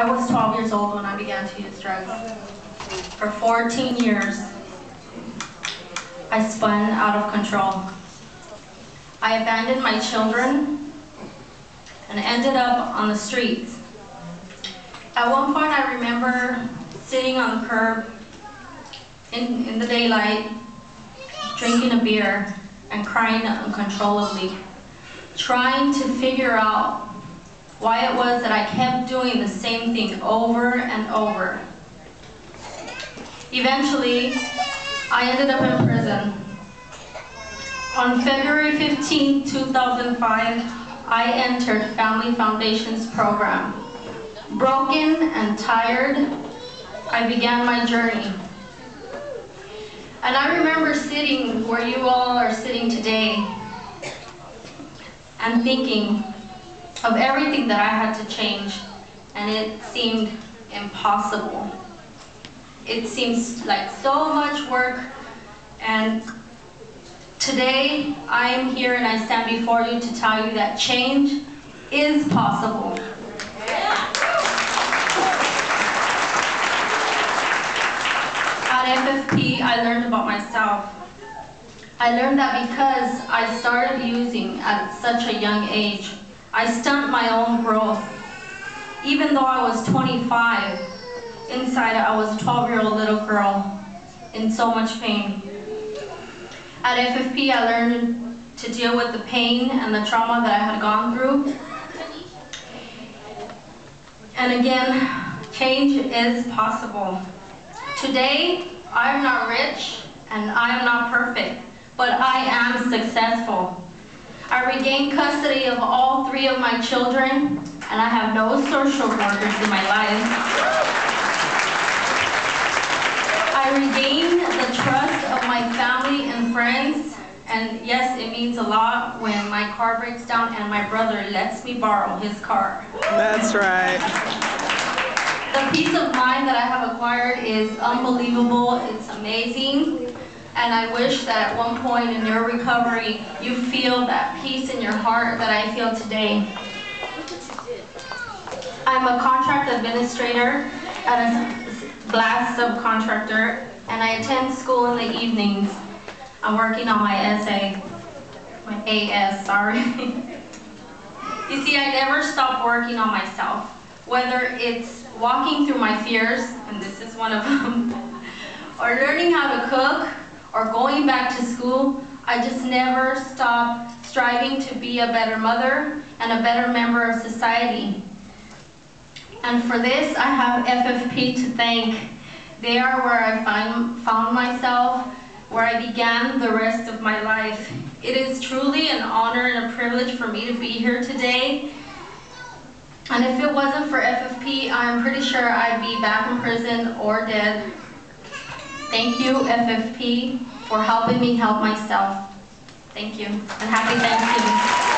I was 12 years old when I began to use drugs. For 14 years, I spun out of control. I abandoned my children and ended up on the streets. At one point, I remember sitting on the curb in the daylight, drinking a beer and crying uncontrollably, trying to figure out why it was that I kept doing the same thing over and over. Eventually, I ended up in prison. On February 15, 2005, I entered Family Foundation's program. Broken and tired, I began my journey. And I remember sitting where you all are sitting today and thinking of everything that I had to change, and it seemed impossible. It seems like so much work, and today I am here and I stand before you to tell you that change is possible. At FFP, I learned about myself. I learned that because I started using at such a young age, I stunted my own growth. Even though I was 25, inside I was a 12-year-old little girl in so much pain. At FFP, I learned to deal with the pain and the trauma that I had gone through. And again, change is possible. Today, I'm not rich and I am not perfect, but I am successful. I regained custody of all 3 of my children, and I have no social workers in my life. I regained the trust of my family and friends, and yes, it means a lot when my car breaks down and my brother lets me borrow his car. That's right. The peace of mind that I have acquired is unbelievable. It's amazing. And I wish that at one point in your recovery, you feel that peace in your heart that I feel today. I'm a contract administrator at a glass subcontractor, and I attend school in the evenings. I'm working on my AS, sorry. You see, I never stop working on myself, whether it's walking through my fears, and this is one of them, or learning how to cook, or going back to school. I just never stop striving to be a better mother and a better member of society. And for this, I have FFP to thank. They are where I found myself, where I began the rest of my life. It is truly an honor and a privilege for me to be here today. And if it wasn't for FFP, I'm pretty sure I'd be back in prison or dead. Thank you, FFP, for helping me help myself. Thank you, and happy Thanksgiving.